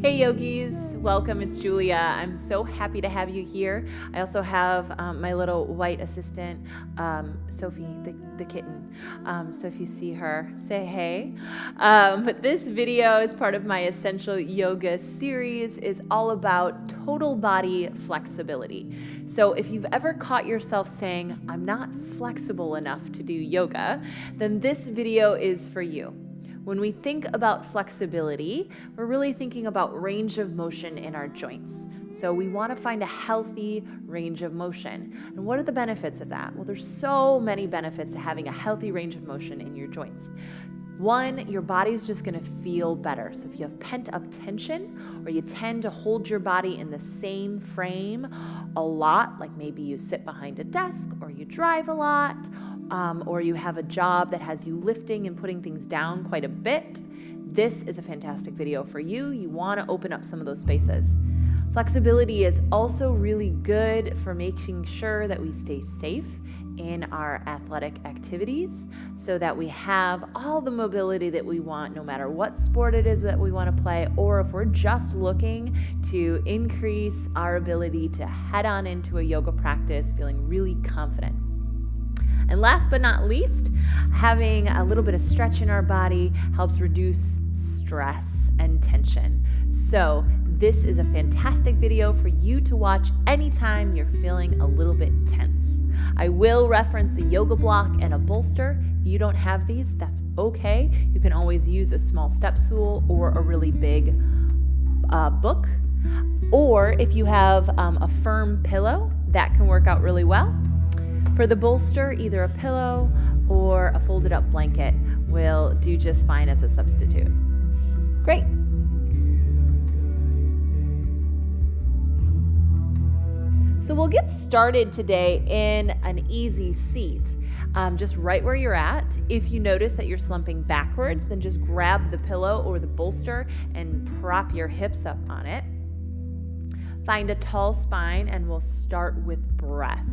Hey yogis, welcome. It's Julia. I'm so happy to have you here. I also have my little white assistant, Sophie, the kitten. So if you see her, say hey. But this video is part of my Essential Yoga series, is all about total body flexibility. So if you've ever caught yourself saying, I'm not flexible enough to do yoga, then this video is for you. When we think about flexibility, we're really thinking about range of motion in our joints. So we want to find a healthy range of motion. And what are the benefits of that? Well, there's so many benefits to having a healthy range of motion in your joints. One, your body's just going to feel better. So if you have pent up tension, or you tend to hold your body in the same frame a lot, like maybe you sit behind a desk, or you drive a lot, or you have a job that has you lifting and putting things down quite a bit, this is a fantastic video for you. You want to open up some of those spaces. Flexibility is also really good for making sure that we stay safe in our athletic activities so that we have all the mobility that we want, no matter what sport it is that we want to play, or if we're just looking to increase our ability to head on into a yoga practice feeling really confident. And last but not least, having a little bit of stretch in our body helps reduce stress and tension. So this is a fantastic video for you to watch anytime you're feeling a little bit tense. I will reference a yoga block and a bolster. If you don't have these, that's okay. You can always use a small step stool or a really big book. Or if you have a firm pillow, that can work out really well. For the bolster, either a pillow or a folded up blanket will do just fine as a substitute. Great. So we'll get started today in an easy seat, just right where you're at. If you notice that you're slumping backwards, then just grab the pillow or the bolster and prop your hips up on it. Find a tall spine, and we'll start with breath.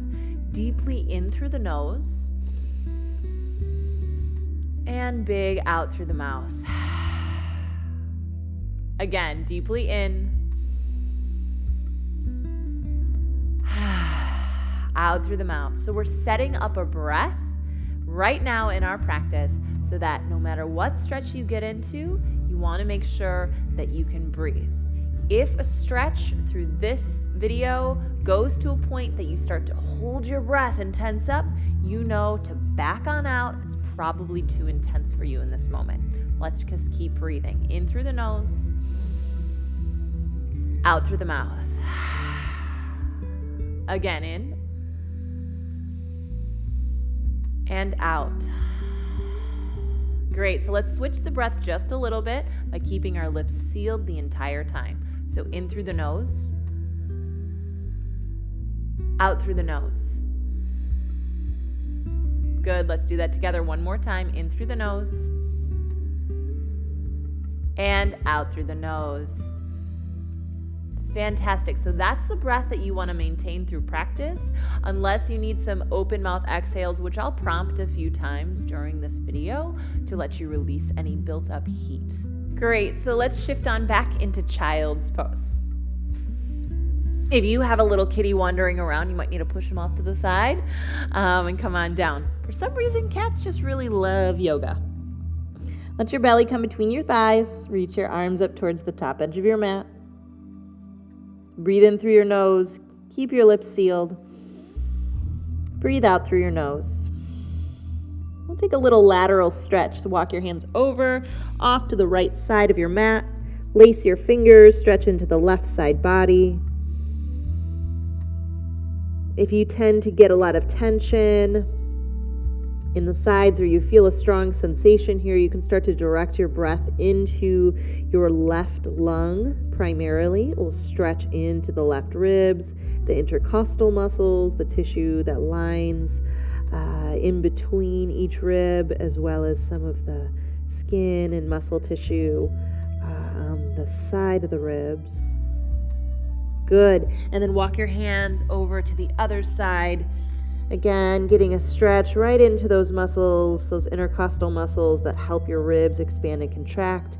Deeply in through the nose and big out through the mouth. Again, deeply in, out through the mouth. So we're setting up a breath right now in our practice so that no matter what stretch you get into, you want to make sure that you can breathe. If a stretch through this video goes to a point that you start to hold your breath and tense up, you know to back on out. It's probably too intense for you in this moment. Let's just keep breathing. In through the nose, out through the mouth. Again, in and out. Great, so let's switch the breath just a little bit by keeping our lips sealed the entire time. So in through the nose, out through the nose. Good, let's do that together one more time. In through the nose and out through the nose. Fantastic. So that's the breath that you want to maintain through practice, unless you need some open mouth exhales, which I'll prompt a few times during this video to let you release any built up heat. Great. So let's shift on back into child's pose. If you have a little kitty wandering around, you might need to push them off to the side and come on down. For some reason, cats just really love yoga. Let your belly come between your thighs. Reach your arms up towards the top edge of your mat. Breathe in through your nose. Keep your lips sealed. Breathe out through your nose. We'll take a little lateral stretch. So walk your hands over, off to the right side of your mat. Lace your fingers, stretch into the left side body. If you tend to get a lot of tension in the sides or you feel a strong sensation here, you can start to direct your breath into your left lung primarily. We'll stretch into the left ribs, the intercostal muscles, the tissue that lines in between each rib, as well as some of the skin and muscle tissue on the side of the ribs. Good. And then walk your hands over to the other side. Again, getting a stretch right into those muscles, those intercostal muscles that help your ribs expand and contract.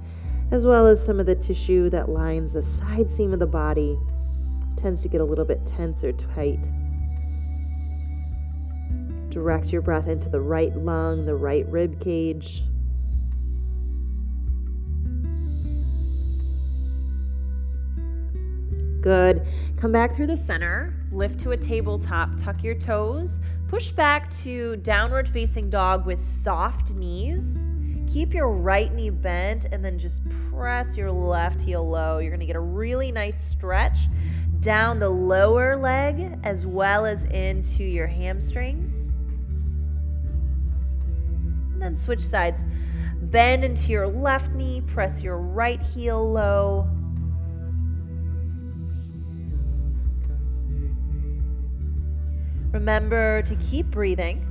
as well as some of the tissue that lines the side seam of the body tends to get a little bit tense or tight. Direct your breath into the right lung, the right rib cage. Good. Come back through the center, lift to a tabletop, tuck your toes, push back to downward facing dog with soft knees. Keep your right knee bent and then just press your left heel low. You're going to get a really nice stretch down the lower leg as well as into your hamstrings. And then switch sides. Bend into your left knee, press your right heel low. Remember to keep breathing.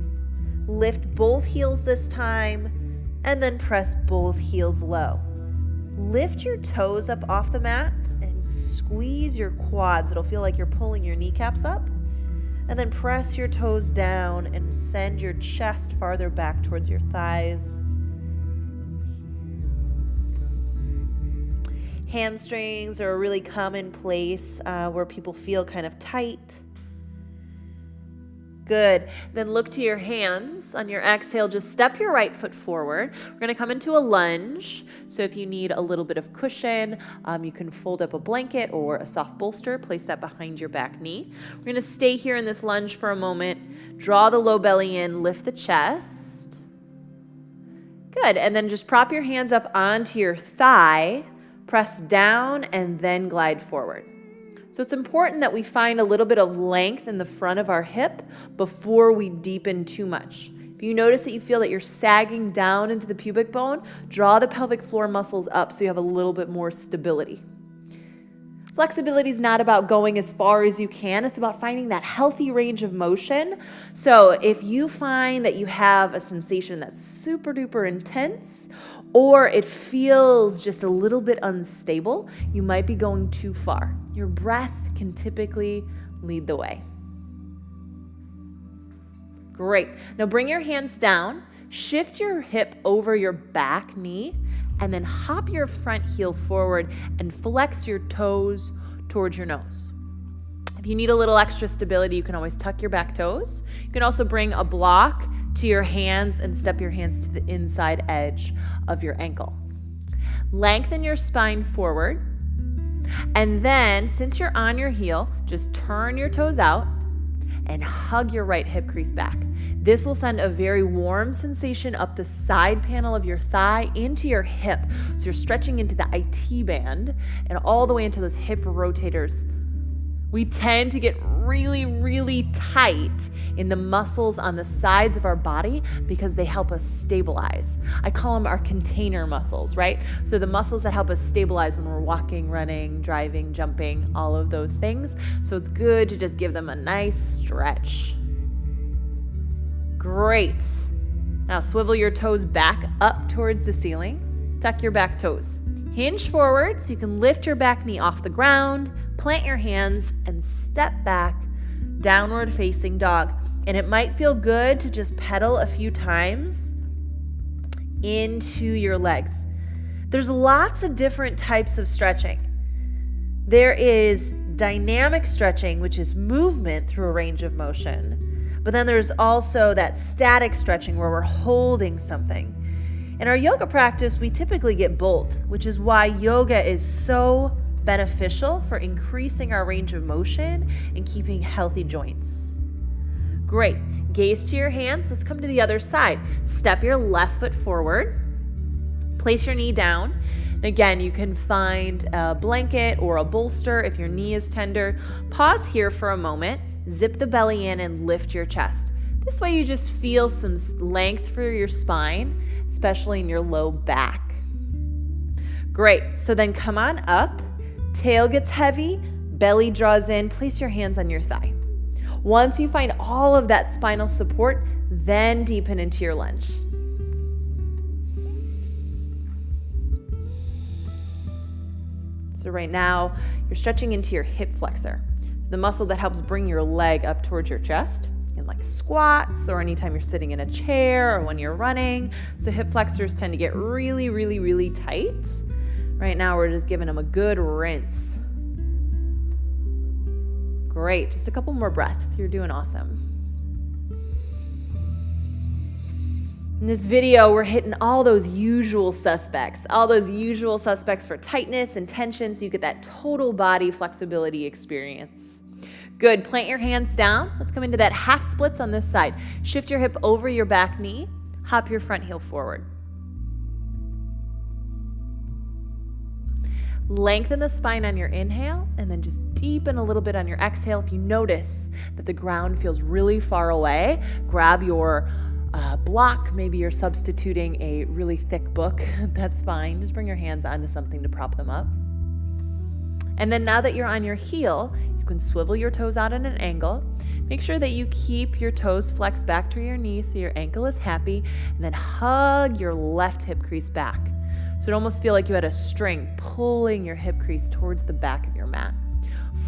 Lift both heels this time and then press both heels low. Lift your toes up off the mat and squeeze your quads. It'll feel like you're pulling your kneecaps up. And then press your toes down and send your chest farther back towards your thighs. Hamstrings are a really common place where people feel kind of tight. Good. Then look to your hands. On your exhale, just step your right foot forward. We're going to come into a lunge. So if you need a little bit of cushion, you can fold up a blanket or a soft bolster, place that behind your back knee. We're going to stay here in this lunge for a moment. Draw the low belly in, lift the chest. Good. And then just prop your hands up onto your thigh, press down, and then glide forward. So it's important that we find a little bit of length in the front of our hip before we deepen too much. If you notice that you feel that you're sagging down into the pubic bone, draw the pelvic floor muscles up so you have a little bit more stability. Flexibility is not about going as far as you can. It's about finding that healthy range of motion. So if you find that you have a sensation that's super duper intense, or it feels just a little bit unstable, you might be going too far. Your breath can typically lead the way. Great. Now bring your hands down, shift your hip over your back knee, and then hop your front heel forward and flex your toes towards your nose. If you need a little extra stability, you can always tuck your back toes. You can also bring a block to your hands and step your hands to the inside edge of your ankle. Lengthen your spine forward. And then, since you're on your heel, just turn your toes out and hug your right hip crease back. This will send a very warm sensation up the side panel of your thigh into your hip. So you're stretching into the IT band and all the way into those hip rotators. We tend to get really, really tight in the muscles on the sides of our body because they help us stabilize. I call them our container muscles, right? So the muscles that help us stabilize when we're walking, running, driving, jumping, all of those things. So it's good to just give them a nice stretch. Great. Now swivel your toes back up towards the ceiling. Tuck your back toes. Hinge forward so you can lift your back knee off the ground, plant your hands, and step back, downward facing dog. And it might feel good to just pedal a few times into your legs. There's lots of different types of stretching. There is dynamic stretching, which is movement through a range of motion. But then there's also that static stretching where we're holding something. In our yoga practice, we typically get both, which is why yoga is so beneficial for increasing our range of motion and keeping healthy joints. Great. Gaze to your hands. Let's come to the other side. Step your left foot forward. Place your knee down. And again, you can find a blanket or a bolster if your knee is tender. Pause here for a moment. Zip the belly in and lift your chest. This way you just feel some length through your spine, especially in your low back. Great. So then come on up. Tail gets heavy, belly draws in. Place your hands on your thigh. Once you find all of that spinal support, then deepen into your lunge. So right now, you're stretching into your hip flexor. So the muscle that helps bring your leg up towards your chest. In like squats or anytime you're sitting in a chair or when you're running. So hip flexors tend to get really, really, really tight. Right now, we're just giving them a good rinse. Great. Just a couple more breaths. You're doing awesome. In this video, we're hitting all those usual suspects for tightness and tension, so you get that total body flexibility experience. Good. Plant your hands down. Let's come into that half splits on this side. Shift your hip over your back knee. Hop your front heel forward. Lengthen the spine on your inhale, and then just deepen a little bit on your exhale. If you notice that the ground feels really far away, grab your block. Maybe you're substituting a really thick book. That's fine. Just bring your hands onto something to prop them up. And then now that you're on your heel, you can swivel your toes out at an angle. Make sure that you keep your toes flexed back to your knees so your ankle is happy, and then hug your left hip crease back. So it almost feel like you had a string pulling your hip crease towards the back of your mat.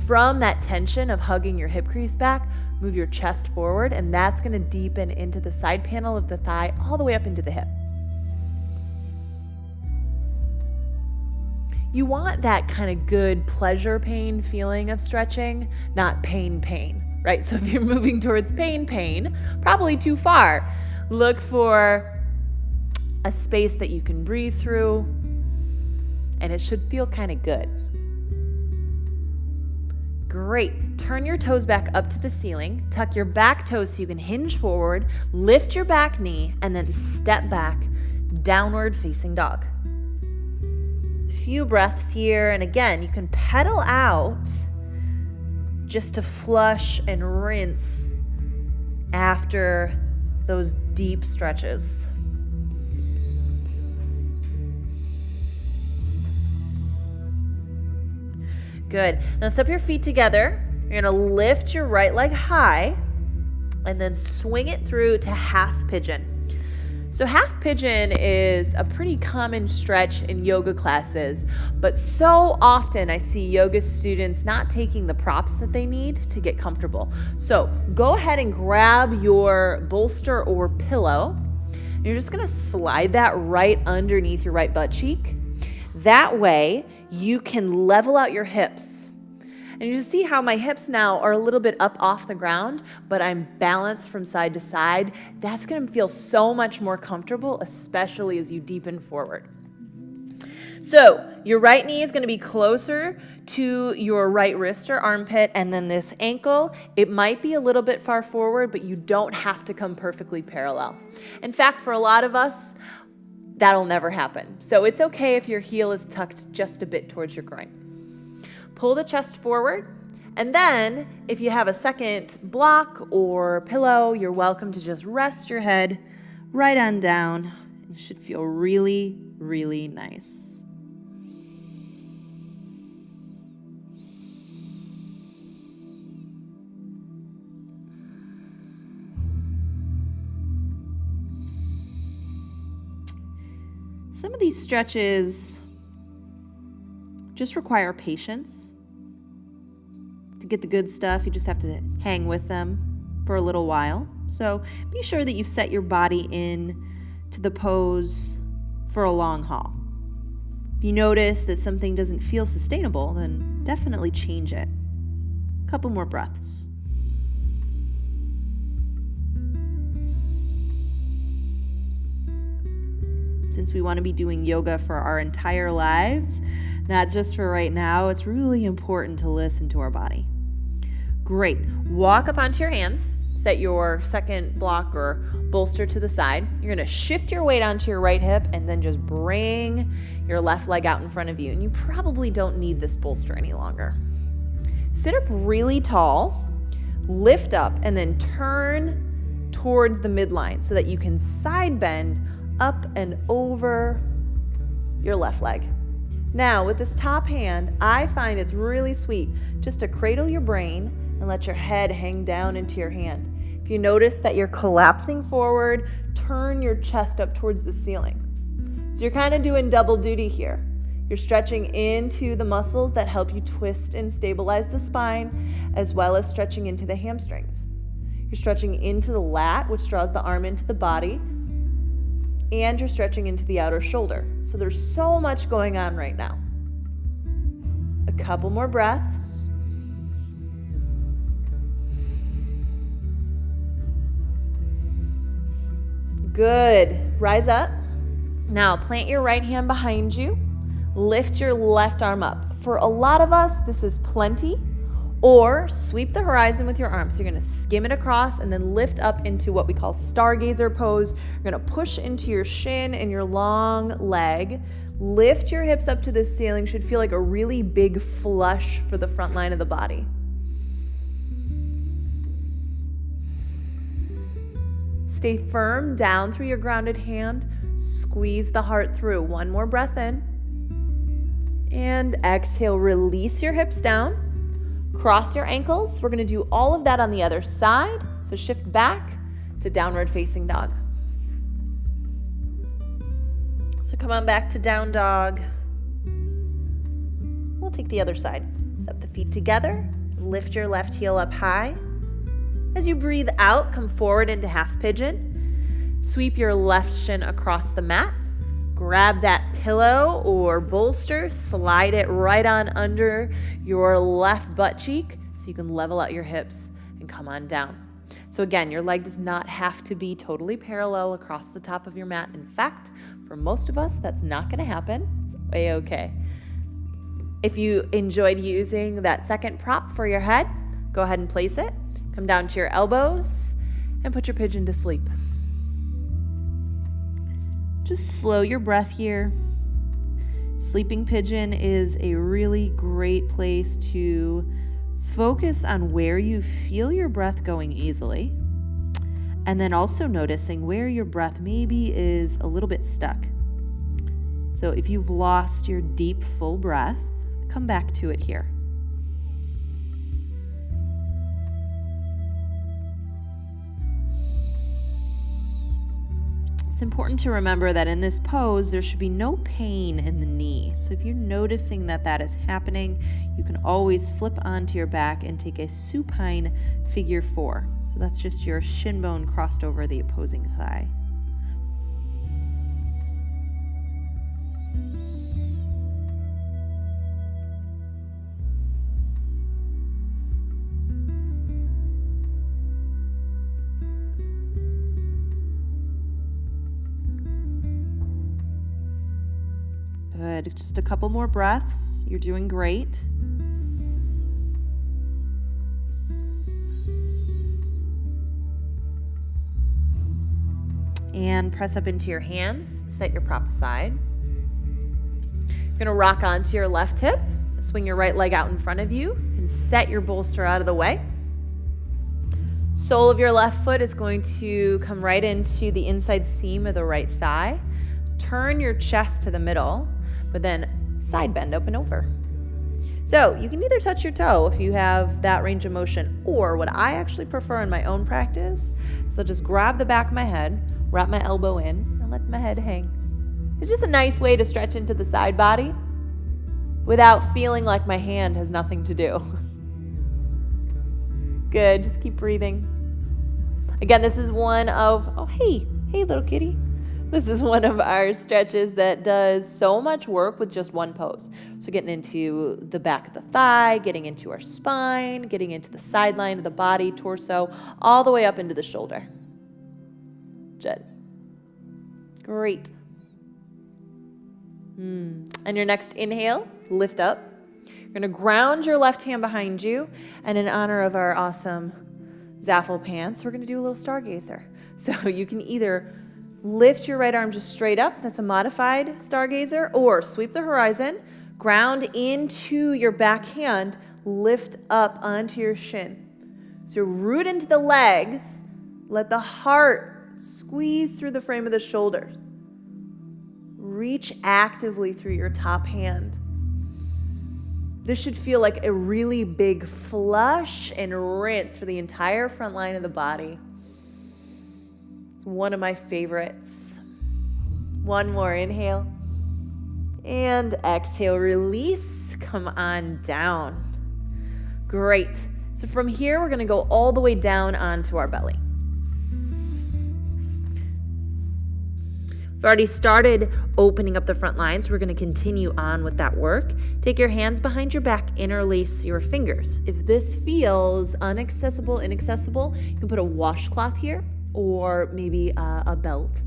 From that tension of hugging your hip crease back, move your chest forward, and that's going to deepen into the side panel of the thigh all the way up into the hip. You want that kind of good pleasure pain feeling of stretching, not pain, right? So if you're moving towards pain, probably too far. Look for a space that you can breathe through, and it should feel kind of good. Great. Turn your toes back up to the ceiling. Tuck your back toes so you can hinge forward, lift your back knee, and then step back, downward facing dog. Few breaths here, and again, you can pedal out just to flush and rinse after those deep stretches. Good. Now step your feet together. You're going to lift your right leg high and then swing it through to half pigeon. So half pigeon is a pretty common stretch in yoga classes, but so often I see yoga students not taking the props that they need to get comfortable. So go ahead and grab your bolster or pillow. And you're just going to slide that right underneath your right butt cheek. That way you can level out your hips. And you see how my hips now are a little bit up off the ground, but I'm balanced from side to side. That's going to feel so much more comfortable, especially as you deepen forward. So your right knee is going to be closer to your right wrist or armpit, and then this ankle, it might be a little bit far forward, but you don't have to come perfectly parallel. In fact, for a lot of us, that'll never happen. So it's okay if your heel is tucked just a bit towards your groin. Pull the chest forward, and then if you have a second block or pillow, you're welcome to just rest your head right on down. It should feel really, really nice. Some of these stretches just require patience. To get the good stuff, you just have to hang with them for a little while. So be sure that you've set your body in to the pose for a long haul. If you notice that something doesn't feel sustainable, then definitely change it. A couple more breaths. Since we want to be doing yoga for our entire lives, not just for right now, it's really important to listen to our body. Great. Walk up onto your hands. Set your second block or bolster to the side. You're going to shift your weight onto your right hip and then just bring your left leg out in front of you. And you probably don't need this bolster any longer. Sit up really tall, lift up, and then turn towards the midline so that you can side bend up and over your left leg. Now, with this top hand, I find it's really sweet just to cradle your brain and let your head hang down into your hand. If you notice that you're collapsing forward, turn your chest up towards the ceiling. So you're kind of doing double duty here. You're stretching into the muscles that help you twist and stabilize the spine, as well as stretching into the hamstrings. You're stretching into the lat, which draws the arm into the body, and you're stretching into the outer shoulder. So there's so much going on right now. A couple more breaths. Good. Rise up. Now plant your right hand behind you. Lift your left arm up. For a lot of us, this is plenty. Or sweep the horizon with your arm. So you're going to skim it across and then lift up into what we call stargazer pose. You're going to push into your shin and your long leg. Lift your hips up to the ceiling. Should feel like a really big flush for the front line of the body. Stay firm down through your grounded hand. Squeeze the heart through. One more breath in. And exhale, release your hips down. Cross your ankles. We're going to do all of that on the other side. So shift back to downward facing dog. So come on back to down dog. We'll take the other side. Step the feet together. Lift your left heel up high. As you breathe out, come forward into half pigeon. Sweep your left shin across the mat. Grab that pillow or bolster, slide it right on under your left butt cheek so you can level out your hips and come on down. So again, your leg does not have to be totally parallel across the top of your mat. In fact, for most of us, that's not going to happen. It's a-okay. If you enjoyed using that second prop for your head, go ahead and place it. Come down to your elbows and put your pigeon to sleep. Just slow your breath here. Sleeping pigeon is a really great place to focus on where you feel your breath going easily, and then also noticing where your breath maybe is a little bit stuck. So if you've lost your deep, full breath, come back to it here. It's important to remember that in this pose, there should be no pain in the knee. So if you're noticing that that is happening, you can always flip onto your back and take a supine figure 4. So that's just your shin bone crossed over the opposing thigh. Good. Just a couple more breaths. You're doing great. And press up into your hands. Set your prop aside. You're going to rock onto your left hip. Swing your right leg out in front of you and set your bolster out of the way. Sole of your left foot is going to come right into the inside seam of the right thigh. Turn your chest to the middle, but then side bend, open over. So you can either touch your toe if you have that range of motion, or what I actually prefer in my own practice is I'll just grab the back of my head, wrap my elbow in, and let my head hang. It's just a nice way to stretch into the side body without feeling like my hand has nothing to do. Good, just keep breathing. Again, this is one of, oh, hey little kitty. This is one of our stretches that does so much work with just one pose. So getting into the back of the thigh, getting into our spine, getting into the sideline of the body, torso, all the way up into the shoulder. Good. Great. And your next inhale, lift up. You're going to ground your left hand behind you, and in honor of our awesome Zaffle pants, we're going to do a little stargazer. So you can either lift your right arm just straight up, that's a modified stargazer, or sweep the horizon, ground into your back hand, lift up onto your shin. So root into the legs, let the heart squeeze through the frame of the shoulders. Reach actively through your top hand. This should feel like a really big flush and rinse for the entire front line of the body. One of my favorites. One more inhale and exhale, release, come on down. Great. So from here, we're gonna go all the way down onto our belly. We've already started opening up the front line, so we're going to continue on with that work. Take your hands behind your back, interlace your fingers. If this feels inaccessible, you can put a washcloth here or maybe a belt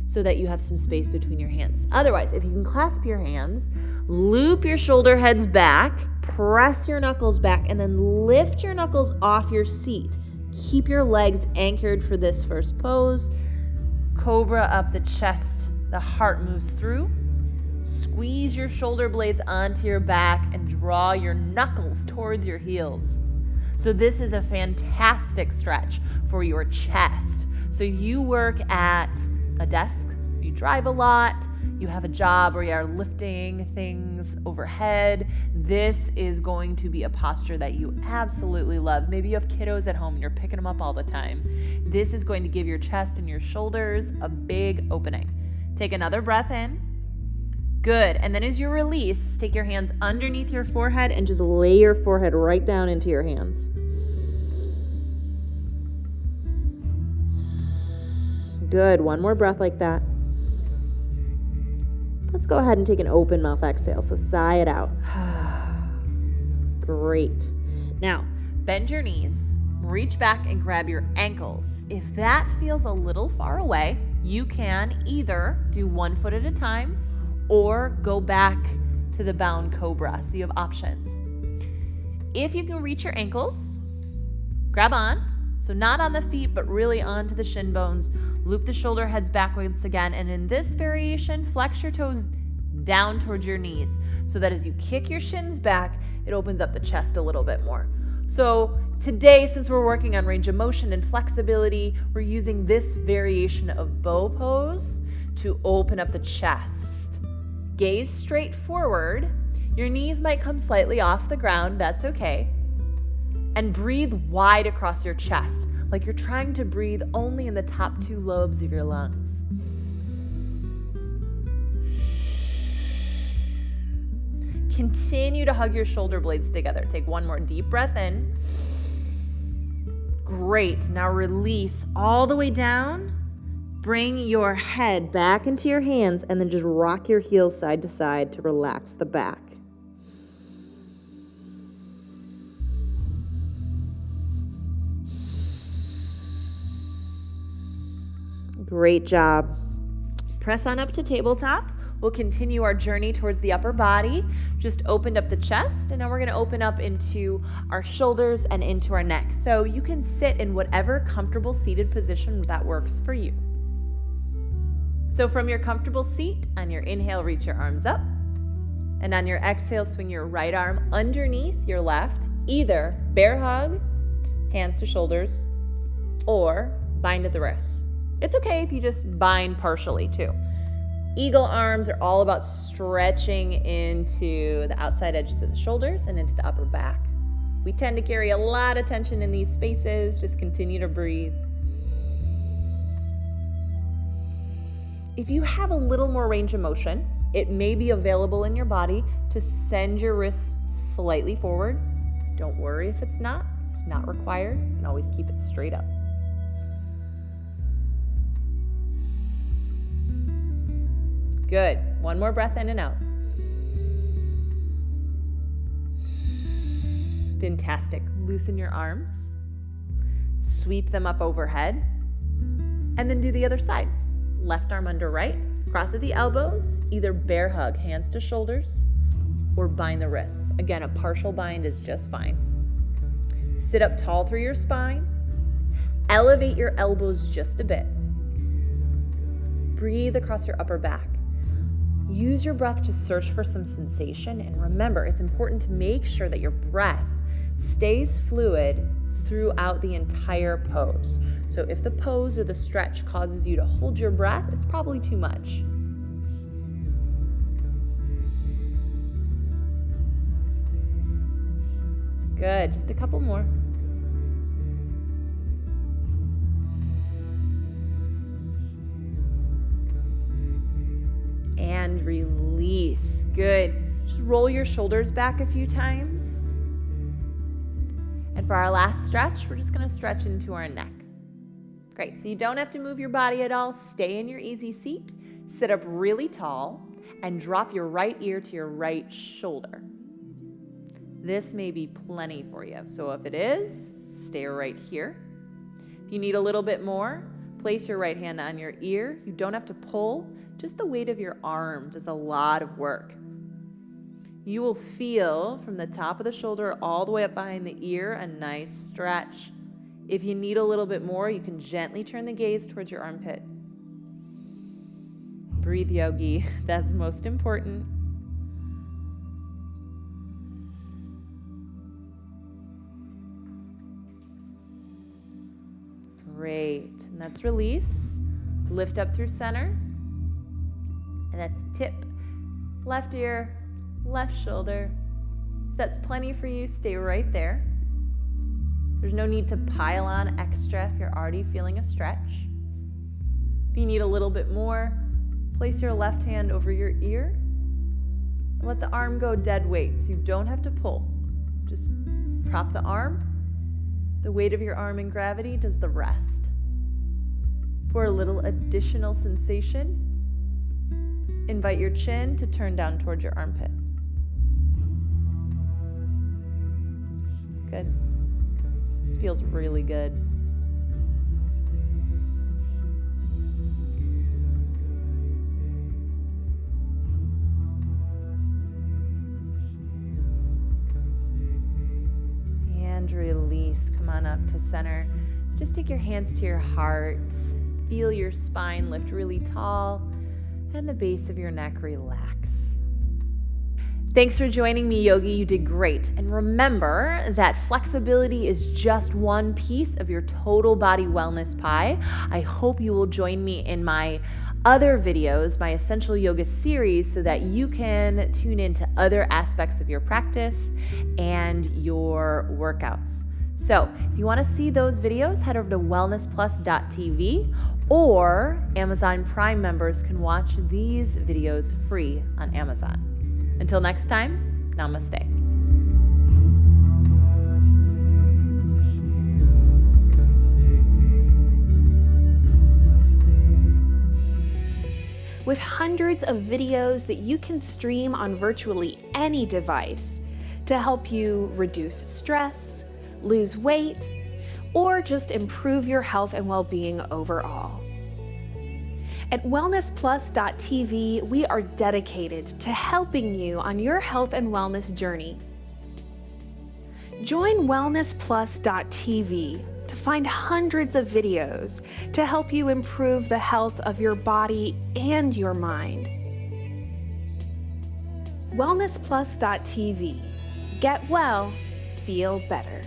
so that you have some space between your hands. Otherwise, if you can clasp your hands, loop your shoulder heads back, press your knuckles back, and then lift your knuckles off your seat. Keep your legs anchored for this first pose. Cobra up the chest, the heart moves through. Squeeze your shoulder blades onto your back and draw your knuckles towards your heels. So this is a fantastic stretch for your chest. So you work at a desk, you drive a lot, you have a job where you are lifting things overhead. This is going to be a posture that you absolutely love. Maybe you have kiddos at home and you're picking them up all the time. This is going to give your chest and your shoulders a big opening. Take another breath in. Good. And then as you release, take your hands underneath your forehead and just lay your forehead right down into your hands. Good. One more breath like that. Let's go ahead and take an open mouth exhale. So sigh it out. Great. Now, bend your knees, reach back and grab your ankles. If that feels a little far away, you can either do 1 foot at a time or go back to the bound Cobra. So you have options. If you can reach your ankles, grab on. So not on the feet, but really onto the shin bones. Loop the shoulder heads back once again. And in this variation, flex your toes down towards your knees so that as you kick your shins back, it opens up the chest a little bit more. So today, since we're working on range of motion and flexibility, we're using this variation of bow pose to open up the chest. Gaze straight forward. Your knees might come slightly off the ground. That's okay. And breathe wide across your chest, like you're trying to breathe only in the top 2 lobes of your lungs. Continue to hug your shoulder blades together. Take one more deep breath in. Great. Now release all the way down. Bring your head back into your hands and then just rock your heels side to side to relax the back. Great job. Press on up to tabletop. We'll continue our journey towards the upper body. Just opened up the chest, and now we're going to open up into our shoulders and into our neck. So you can sit in whatever comfortable seated position that works for you. So from your comfortable seat, on your inhale, reach your arms up. And on your exhale, swing your right arm underneath your left. Either bear hug, hands to shoulders, or bind at the wrists. It's okay if you just bind partially too. Eagle arms are all about stretching into the outside edges of the shoulders and into the upper back. We tend to carry a lot of tension in these spaces. Just continue to breathe. If you have a little more range of motion, it may be available in your body to send your wrists slightly forward. Don't worry if it's not required, and always keep it straight up. Good. One more breath in and out. Fantastic. Loosen your arms. Sweep them up overhead. And then do the other side. Left arm under right. Cross at the elbows. Either bear hug, hands to shoulders, or bind the wrists. Again, a partial bind is just fine. Sit up tall through your spine. Elevate your elbows just a bit. Breathe across your upper back. Use your breath to search for some sensation, and remember, it's important to make sure that your breath stays fluid throughout the entire pose. So if the pose or the stretch causes you to hold your breath, it's probably too much. Good, just a couple more. And release. Good. Just roll your shoulders back a few times. And for our last stretch, we're just going to stretch into our neck. Great. So you don't have to move your body at all. Stay in your easy seat. Sit up really tall and drop your right ear to your right shoulder. This may be plenty for you. So if it is, stay right here. If you need a little bit more, place your right hand on your ear. You don't have to pull. Just the weight of your arm does a lot of work. You will feel from the top of the shoulder all the way up behind the ear a nice stretch. If you need a little bit more, you can gently turn the gaze towards your armpit. Breathe, yogi. That's most important. Great. And that's release. Lift up through center. And that's tip. Left ear, left shoulder. If that's plenty for you, stay right there. There's no need to pile on extra if you're already feeling a stretch. If you need a little bit more, place your left hand over your ear and let the arm go dead weight so you don't have to pull. Just prop the arm. The weight of your arm and gravity does the rest. For a little additional sensation, invite your chin to turn down towards your armpit. Good. This feels really good. And release. Come on up to center. Just take your hands to your heart. Feel your spine lift really tall and the base of your neck relax. Thanks for joining me, Yogi. You did great. And remember that flexibility is just one piece of your total body wellness pie. I hope you will join me in my other videos, my Essential Yoga series, so that you can tune into other aspects of your practice and your workouts. So if you want to see those videos, head over to wellnessplus.tv, or Amazon Prime members can watch these videos free on Amazon. Until next time, namaste. With hundreds of videos that you can stream on virtually any device to help you reduce stress, lose weight, or just improve your health and well-being overall. At wellnessplus.tv, we are dedicated to helping you on your health and wellness journey. Join wellnessplus.tv to find hundreds of videos to help you improve the health of your body and your mind. wellnessplus.tv. Get well, feel better.